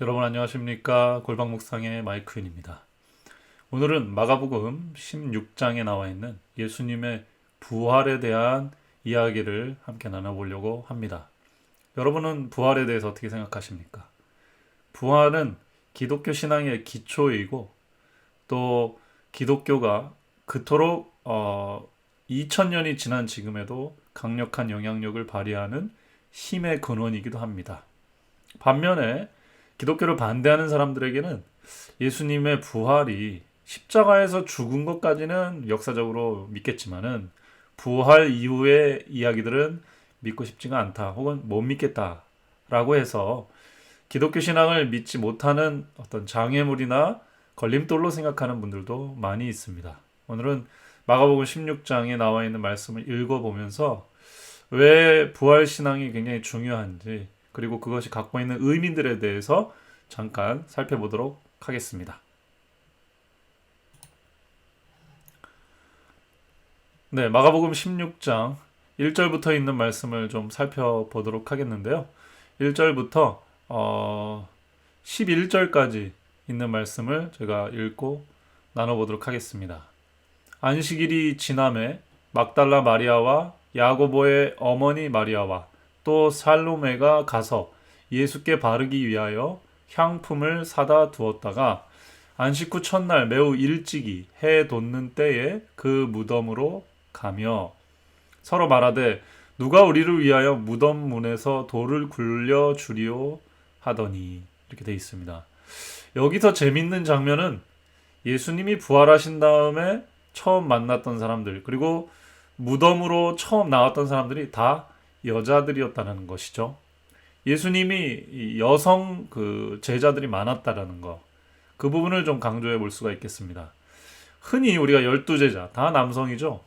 여러분 안녕하십니까? 골방묵상의 마이크윤입니다. 오늘은 마가복음 16장에 나와 있는 예수님의 부활에 대한 이야기를 함께 나눠보려고 합니다. 여러분은 부활에 대해서 어떻게 생각하십니까? 부활은 기독교 신앙의 기초이고 또 기독교가 그토록 2000년이 지난 지금에도 강력한 영향력을 발휘하는 힘의 근원이기도 합니다. 반면에 기독교를 반대하는 사람들에게는 예수님의 부활이 십자가에서 죽은 것까지는 역사적으로 믿겠지만은 부활 이후의 이야기들은 믿고 싶지가 않다 혹은 못 믿겠다라고 해서 기독교 신앙을 믿지 못하는 어떤 장애물이나 걸림돌로 생각하는 분들도 많이 있습니다. 오늘은 마가복음 16장에 나와 있는 말씀을 읽어보면서 왜 부활 신앙이 굉장히 중요한지 그리고 그것이 갖고 있는 의미들에 대해서 잠깐 살펴보도록 하겠습니다. 네, 마가복음 16장 1절부터 있는 말씀을 좀 살펴보도록 하겠는데요. 1절부터 11절까지 있는 말씀을 제가 읽고 나눠보도록 하겠습니다. 안식일이 지남에 막달라 마리아와 야고보의 어머니 마리아와 또 살로메가 가서 예수께 바르기 위하여 향품을 사다 두었다가 안식 후 첫날 매우 일찍이 해 돋는 때에 그 무덤으로 가며 서로 말하되 누가 우리를 위하여 무덤 문에서 돌을 굴려 주리오 하더니 이렇게 돼 있습니다. 여기서 재밌는 장면은 예수님이 부활하신 다음에 처음 만났던 사람들 그리고 무덤으로 처음 나왔던 사람들이 다 여자들이었다는 것이죠. 예수님이 여성 제자들이 많았다라는 거, 그 부분을 좀 강조해 볼 수가 있겠습니다. 흔히 우리가 12제자, 다 남성이죠.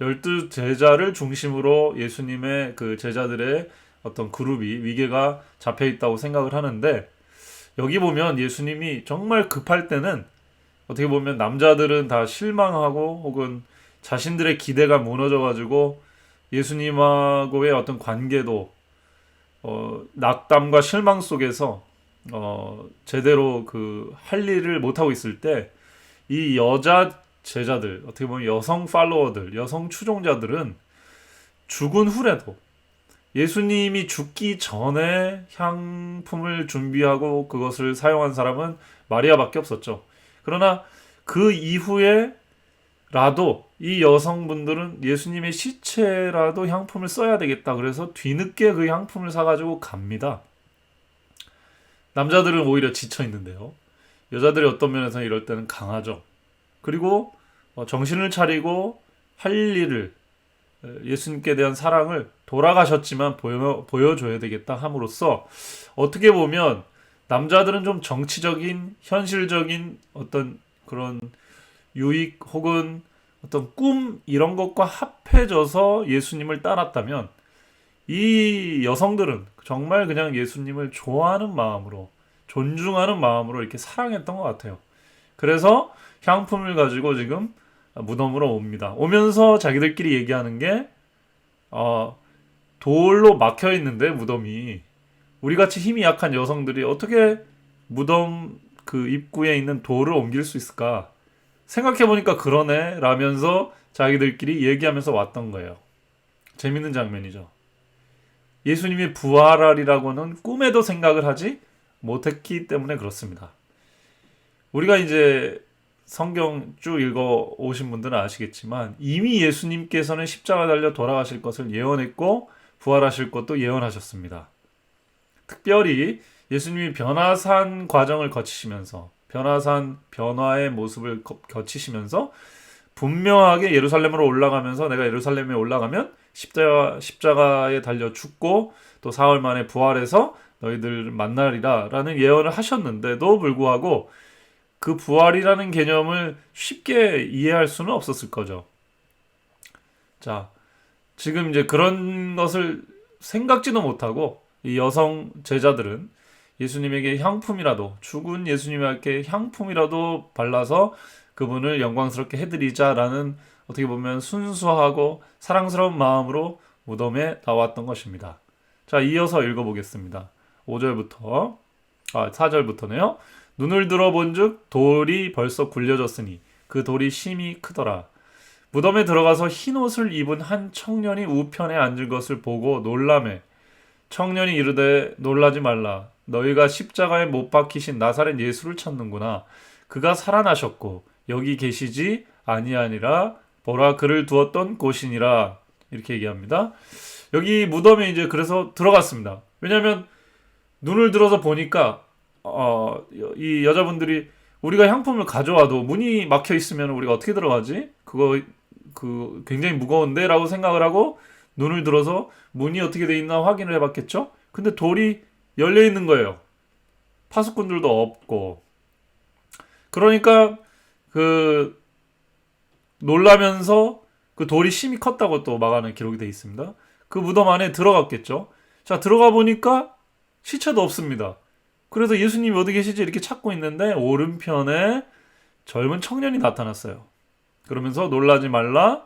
12제자를 중심으로 예수님의 그 제자들의 어떤 그룹이 위계가 잡혀 있다고 생각을 하는데 여기 보면 예수님이 정말 급할 때는 어떻게 보면 남자들은 다 실망하고 혹은 자신들의 기대가 무너져가지고 예수님하고의 어떤 관계도 낙담과 실망 속에서 제대로 할 일을 못하고 있을 때 이 여자 제자들, 어떻게 보면 여성 팔로워들, 여성 추종자들은 죽은 후에도 예수님이 죽기 전에 향품을 준비하고 그것을 사용한 사람은 마리아밖에 없었죠. 그러나 그 이후에 라도 이 여성분들은 예수님의 시체라도 향품을 써야 되겠다. 그래서 뒤늦게 그 향품을 사가지고 갑니다. 남자들은 오히려 지쳐 있는데요. 여자들이 어떤 면에서 이럴 때는 강하죠. 그리고 정신을 차리고 할 일을 예수님께 대한 사랑을 돌아가셨지만 보여줘야 되겠다 함으로써 어떻게 보면 남자들은 좀 정치적인 현실적인 어떤 그런 유익 혹은 어떤 꿈 이런 것과 합해져서 예수님을 따랐다면 이 여성들은 정말 그냥 예수님을 좋아하는 마음으로 존중하는 마음으로 이렇게 사랑했던 것 같아요. 그래서 향품을 가지고 지금 무덤으로 옵니다. 오면서 자기들끼리 얘기하는 게 돌로 막혀 있는데 무덤이 우리같이 힘이 약한 여성들이 어떻게 무덤 그 입구에 있는 돌을 옮길 수 있을까? 생각해보니까 그러네 라면서 자기들끼리 얘기하면서 왔던 거예요. 재밌는 장면이죠. 예수님이 부활하리라고는 꿈에도 생각을 하지 못했기 때문에 그렇습니다. 우리가 이제 성경 쭉 읽어 오신 분들은 아시겠지만 이미 예수님께서는 십자가 달려 돌아가실 것을 예언했고 부활하실 것도 예언하셨습니다. 특별히 예수님이 변화산 과정을 거치시면서 변화산 변화의 모습을 거치시면서 분명하게 예루살렘으로 올라가면서 내가 예루살렘에 올라가면 십자가에 달려 죽고 또 사흘 만에 부활해서 너희들 만나리라 라는 예언을 하셨는데도 불구하고 그 부활이라는 개념을 쉽게 이해할 수는 없었을 거죠. 자, 지금 이제 그런 것을 생각지도 못하고 이 여성 제자들은 예수님에게 향품이라도 죽은 예수님에게 향품이라도 발라서 그분을 영광스럽게 해드리자라는 어떻게 보면 순수하고 사랑스러운 마음으로 무덤에 나왔던 것입니다. 자, 이어서 읽어보겠습니다. 5절부터 4절부터네요. 눈을 들어본즉 돌이 벌써 굴려졌으니 그 돌이 심히 크더라. 무덤에 들어가서 흰 옷을 입은 한 청년이 우편에 앉은 것을 보고 놀라매 청년이 이르되 놀라지 말라. 너희가 십자가에 못 박히신 나사렛 예수를 찾는구나. 그가 살아나셨고 여기 계시지 아니하니라. 보라 그를 두었던 곳이니라. 이렇게 얘기합니다. 여기 무덤에 이제 그래서 들어갔습니다. 왜냐하면 눈을 들어서 보니까 이 여자분들이 우리가 향품을 가져와도 문이 막혀 있으면 우리가 어떻게 들어가지? 그거 굉장히 무거운데라고 생각을 하고 눈을 들어서 문이 어떻게 돼 있나 확인을 해봤겠죠. 근데 돌이 열려 있는 거예요. 파수꾼들도 없고. 그러니까 놀라면서 그 돌이 심히 컸다고 또 마가는 기록이 돼 있습니다. 그 무덤 안에 들어갔겠죠. 자, 들어가 보니까 시체도 없습니다. 그래서 예수님이 어디 계시지 이렇게 찾고 있는데 오른편에 젊은 청년이 나타났어요. 그러면서 놀라지 말라.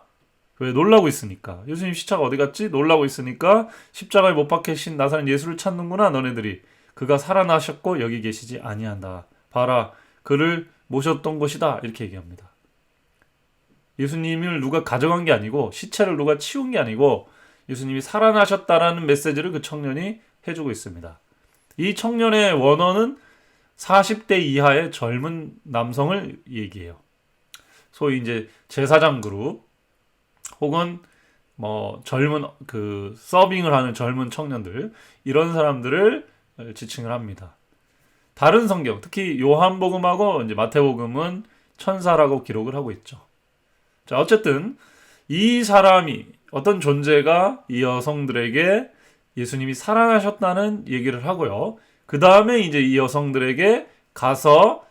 왜? 놀라고 있으니까. 예수님 시체가 어디 갔지? 놀라고 있으니까 십자가에 못 박히신 나사렛 예수를 찾는구나 너네들이. 그가 살아나셨고 여기 계시지 아니한다. 봐라 그를 모셨던 곳이다. 이렇게 얘기합니다. 예수님을 누가 가져간 게 아니고 시체를 누가 치운 게 아니고 예수님이 살아나셨다라는 메시지를 그 청년이 해주고 있습니다. 이 청년의 원어는 40대 이하의 젊은 남성을 얘기해요. 소위 이제 제사장 그룹 혹은 젊은 서빙을 하는 젊은 청년들 이런 사람들을 지칭을 합니다. 다른 성경 특히 요한복음하고 이제 마태복음은 천사라고 기록을 하고 있죠. 자, 어쨌든 이 사람이 어떤 존재가 이 여성들에게 예수님이 살아나셨다는 얘기를 하고요. 그 다음에 이제 이 여성들에게 가서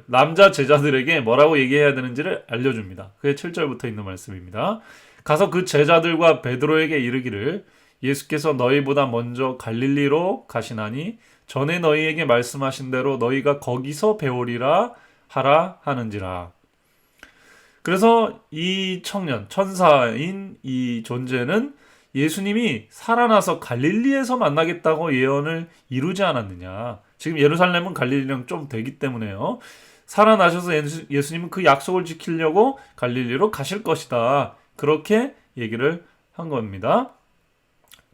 남자 제자들에게 뭐라고 얘기해야 되는지를 알려줍니다. 그게 7절부터 있는 말씀입니다. 가서 그 제자들과 베드로에게 이르기를 예수께서 너희보다 먼저 갈릴리로 가시나니 전에 너희에게 말씀하신 대로 너희가 거기서 배우리라 하라 하는지라. 그래서 이 청년, 천사인 이 존재는 예수님이 살아나서 갈릴리에서 만나겠다고 예언을 이루지 않았느냐. 지금 예루살렘은 갈릴리랑 좀 되기 때문에요. 살아나셔서 예수님은 그 약속을 지키려고 갈릴리로 가실 것이다. 그렇게 얘기를 한 겁니다.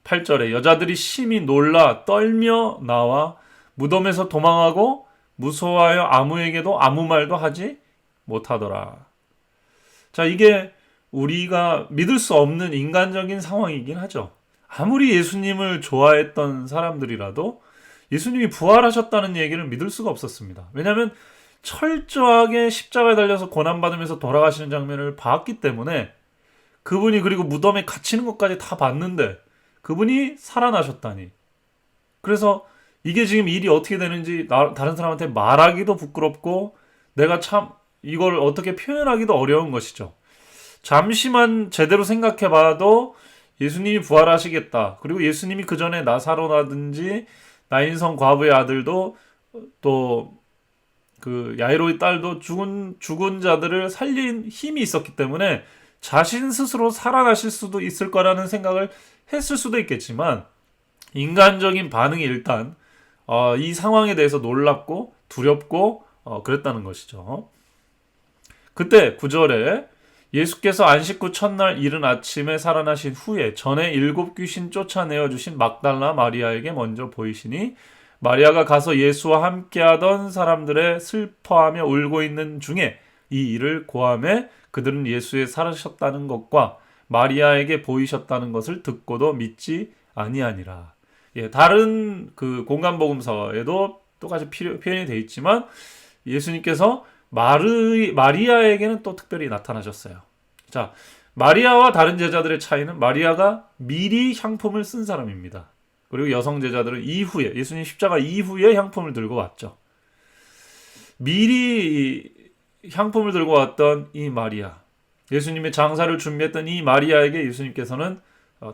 8절에 여자들이 심히 놀라 떨며 나와 무덤에서 도망하고 무서워하여 아무에게도 아무 말도 하지 못하더라. 자, 이게 우리가 믿을 수 없는 인간적인 상황이긴 하죠. 아무리 예수님을 좋아했던 사람들이라도 예수님이 부활하셨다는 얘기를 믿을 수가 없었습니다. 왜냐하면 철저하게 십자가에 달려서 고난받으면서 돌아가시는 장면을 봤기 때문에 그분이 그리고 무덤에 갇히는 것까지 다 봤는데 그분이 살아나셨다니. 그래서 이게 지금 일이 어떻게 되는지 다른 사람한테 말하기도 부끄럽고 내가 참 이걸 어떻게 표현하기도 어려운 것이죠. 잠시만 제대로 생각해봐도 예수님이 부활하시겠다. 그리고 예수님이 그 전에 나사로라든지 나인성 과부의 아들도 또 그 야이로의 딸도 죽은 자들을 살린 힘이 있었기 때문에 자신 스스로 살아나실 수도 있을 거라는 생각을 했을 수도 있겠지만 인간적인 반응이 일단 이 상황에 대해서 놀랍고 두렵고 그랬다는 것이죠. 그때 9절에 예수께서 안식 후 첫날 이른 아침에 살아나신 후에 전에 7 귀신 쫓아내어 주신 막달라 마리아에게 먼저 보이시니 마리아가 가서 예수와 함께하던 사람들의 슬퍼하며 울고 있는 중에 이 일을 고하매 그들은 예수의 살아셨다는 것과 마리아에게 보이셨다는 것을 듣고도 믿지 아니하니라. 다른 그 공간복음서에도 똑같이 표현이 되어 있지만 예수님께서 마리아에게는 또 특별히 나타나셨어요. 자, 마리아와 다른 제자들의 차이는 마리아가 미리 향품을 쓴 사람입니다. 그리고 여성 제자들은 이후에 예수님 십자가 이후에 향품을 들고 왔죠. 미리 향품을 들고 왔던 이 마리아, 예수님의 장사를 준비했던 이 마리아에게 예수님께서는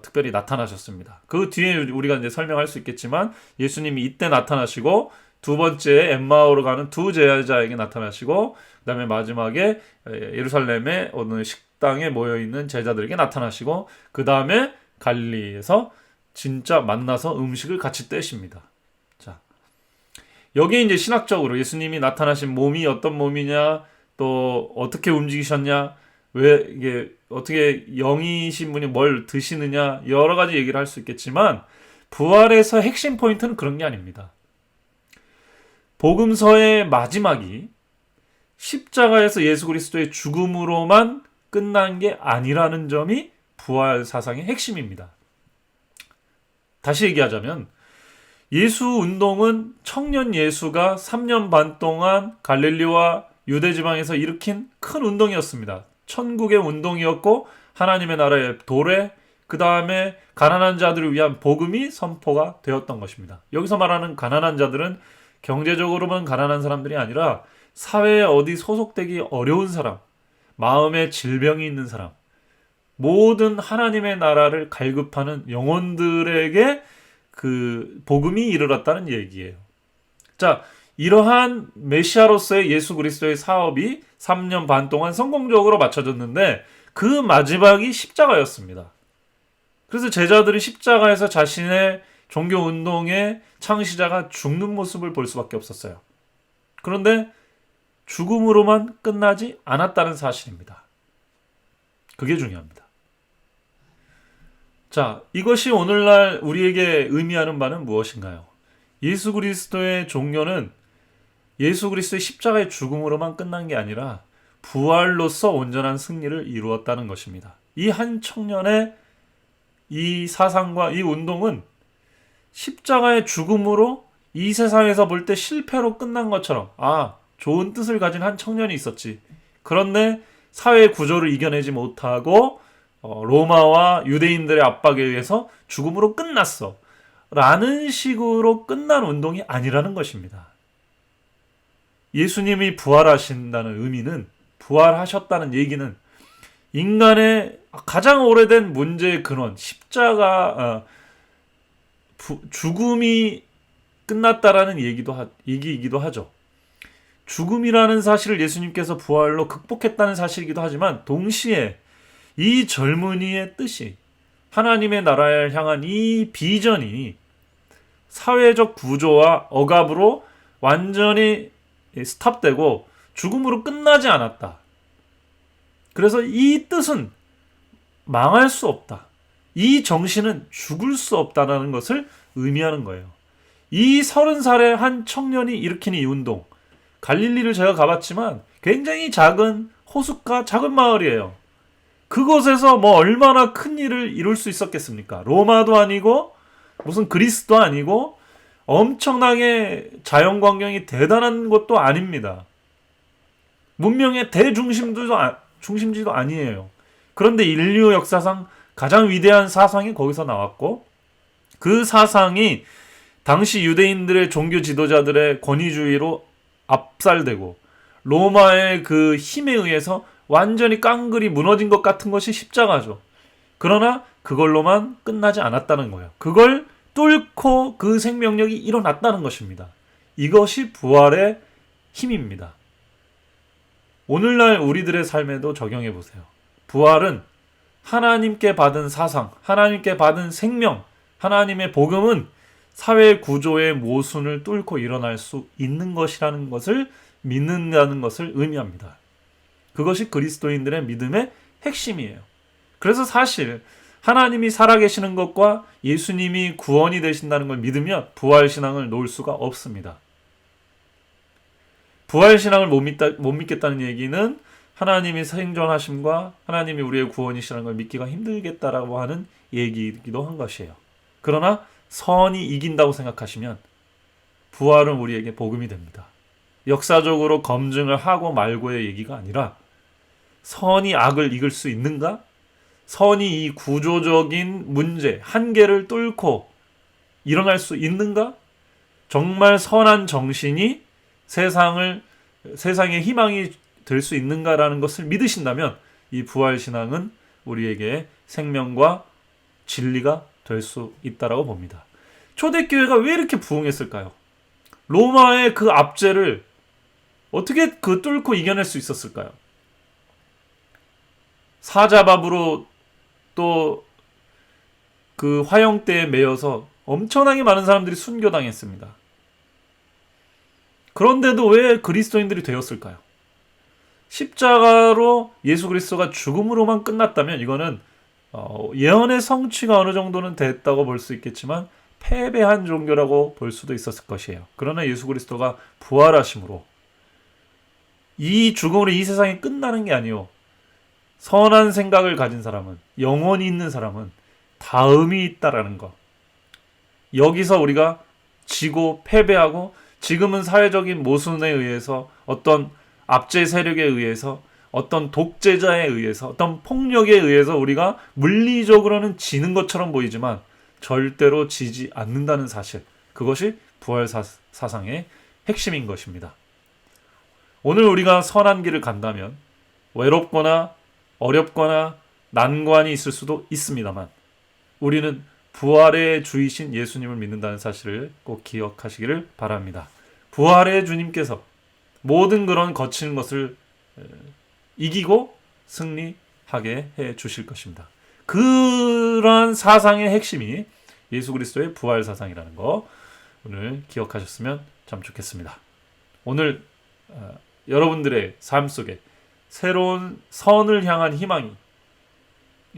특별히 나타나셨습니다. 그 뒤에 우리가 이제 설명할 수 있겠지만 예수님이 이때 나타나시고 두 번째 엠마오로 가는 두 제자에게 나타나시고 그다음에 마지막에 예루살렘의 어느 식당에 모여있는 제자들에게 나타나시고 그 다음에 갈릴리에서 진짜 만나서 음식을 같이 떼십니다. 자, 여기에 이제 신학적으로 예수님이 나타나신 몸이 어떤 몸이냐, 또 어떻게 움직이셨냐, 왜 이게 어떻게 영이신 분이 뭘 드시느냐, 여러 가지 얘기를 할 수 있겠지만 부활에서 핵심 포인트는 그런 게 아닙니다. 복음서의 마지막이 십자가에서 예수 그리스도의 죽음으로만 끝난 게 아니라는 점이 부활 사상의 핵심입니다. 다시 얘기하자면 예수 운동은 청년 예수가 3년 반 동안 갈릴리와 유대 지방에서 일으킨 큰 운동이었습니다. 천국의 운동이었고 하나님의 나라의 도래, 그 다음에 가난한 자들을 위한 복음이 선포가 되었던 것입니다. 여기서 말하는 가난한 자들은 경제적으로만 가난한 사람들이 아니라 사회에 어디 소속되기 어려운 사람, 마음에 질병이 있는 사람, 모든 하나님의 나라를 갈급하는 영혼들에게 그 복음이 이르렀다는 얘기예요. 자, 이러한 메시아로서의 예수 그리스도의 사업이 3년 반 동안 성공적으로 마쳐졌는데 그 마지막이 십자가였습니다. 그래서 제자들이 십자가에서 자신의 종교 운동의 창시자가 죽는 모습을 볼 수밖에 없었어요. 그런데 죽음으로만 끝나지 않았다는 사실입니다. 그게 중요합니다. 자, 이것이 오늘날 우리에게 의미하는 바는 무엇인가요? 예수 그리스도의 종교는 예수 그리스도의 십자가의 죽음으로만 끝난 게 아니라 부활로서 온전한 승리를 이루었다는 것입니다. 이 한 청년의 이 사상과 이 운동은 십자가의 죽음으로 이 세상에서 볼 때 실패로 끝난 것처럼, 좋은 뜻을 가진 한 청년이 있었지. 그런데 사회 구조를 이겨내지 못하고 로마와 유대인들의 압박에 의해서 죽음으로 끝났어 라는 식으로 끝난 운동이 아니라는 것입니다. 예수님이 부활하신다는 의미는, 부활하셨다는 얘기는 인간의 가장 오래된 문제의 근원, 십자가, 죽음이 끝났다라는 얘기이기도 하죠. 죽음이라는 사실을 예수님께서 부활로 극복했다는 사실이기도 하지만 동시에 이 젊은이의 뜻이, 하나님의 나라를 향한 이 비전이 사회적 구조와 억압으로 완전히 스탑되고 죽음으로 끝나지 않았다. 그래서 이 뜻은 망할 수 없다. 이 정신은 죽을 수 없다는 것을 의미하는 거예요. 이 30살의 한 청년이 일으킨 이 운동, 갈릴리를 제가 가봤지만 굉장히 작은 호숫가, 작은 마을이에요. 그곳에서 얼마나 큰 일을 이룰 수 있었겠습니까? 로마도 아니고 무슨 그리스도 아니고 엄청나게 자연광경이 대단한 것도 아닙니다. 문명의 중심지도 아니에요. 그런데 인류 역사상 가장 위대한 사상이 거기서 나왔고, 그 사상이 당시 유대인들의 종교 지도자들의 권위주의로 압살되고 로마의 그 힘에 의해서 완전히 깡그리 무너진 것 같은 것이 십자가죠. 그러나 그걸로만 끝나지 않았다는 거예요. 그걸 뚫고 그 생명력이 일어났다는 것입니다. 이것이 부활의 힘입니다. 오늘날 우리들의 삶에도 적용해 보세요. 부활은 하나님께 받은 사상, 하나님께 받은 생명, 하나님의 복음은 사회 구조의 모순을 뚫고 일어날 수 있는 것이라는 것을 믿는다는 것을 의미합니다. 그것이 그리스도인들의 믿음의 핵심이에요. 그래서 사실 하나님이 살아계시는 것과 예수님이 구원이 되신다는 걸 믿으면 부활신앙을 놓을 수가 없습니다. 부활신앙을 못 믿겠다는 얘기는 하나님이 생존하심과 하나님이 우리의 구원이시라는 걸 믿기가 힘들겠다라고 하는 얘기이기도 한 것이에요. 그러나 선이 이긴다고 생각하시면 부활은 우리에게 복음이 됩니다. 역사적으로 검증을 하고 말고의 얘기가 아니라 선이 악을 이길 수 있는가? 선이 이 구조적인 문제, 한계를 뚫고 일어날 수 있는가? 정말 선한 정신이 세상의 희망이 될 수 있는가라는 것을 믿으신다면 이 부활신앙은 우리에게 생명과 진리가 될 수 있다라고 봅니다. 초대교회가 왜 이렇게 부흥했을까요? 로마의 그 압제를 어떻게 뚫고 이겨낼 수 있었을까요? 사자밥으로 또 그 화형대에 매여서 엄청나게 많은 사람들이 순교당했습니다. 그런데도 왜 그리스도인들이 되었을까요? 십자가로 예수 그리스도가 죽음으로만 끝났다면 이거는 예언의 성취가 어느 정도는 됐다고 볼 수 있겠지만 패배한 종교라고 볼 수도 있었을 것이에요. 그러나 예수 그리스도가 부활하심으로 이 죽음으로 이 세상이 끝나는 게 아니요. 선한 생각을 가진 사람은, 영혼이 있는 사람은 다음이 있다라는 것. 여기서 우리가 지고 패배하고 지금은 사회적인 모순에 의해서 어떤 압제 세력에 의해서 어떤 독재자에 의해서 어떤 폭력에 의해서 우리가 물리적으로는 지는 것처럼 보이지만 절대로 지지 않는다는 사실. 그것이 부활 사상의 핵심인 것입니다. 오늘 우리가 선한 길을 간다면 외롭거나 어렵거나 난관이 있을 수도 있습니다만 우리는 부활의 주이신 예수님을 믿는다는 사실을 꼭 기억하시기를 바랍니다. 부활의 주님께서 모든 그런 거치는 것을 이기고 승리하게 해 주실 것입니다. 그러한 사상의 핵심이 예수 그리스도의 부활 사상이라는 거 오늘 기억하셨으면 참 좋겠습니다. 오늘 여러분들의 삶 속에 새로운 선을 향한 희망이,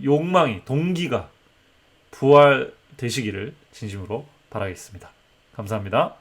욕망이, 동기가 부활되시기를 진심으로 바라겠습니다. 감사합니다.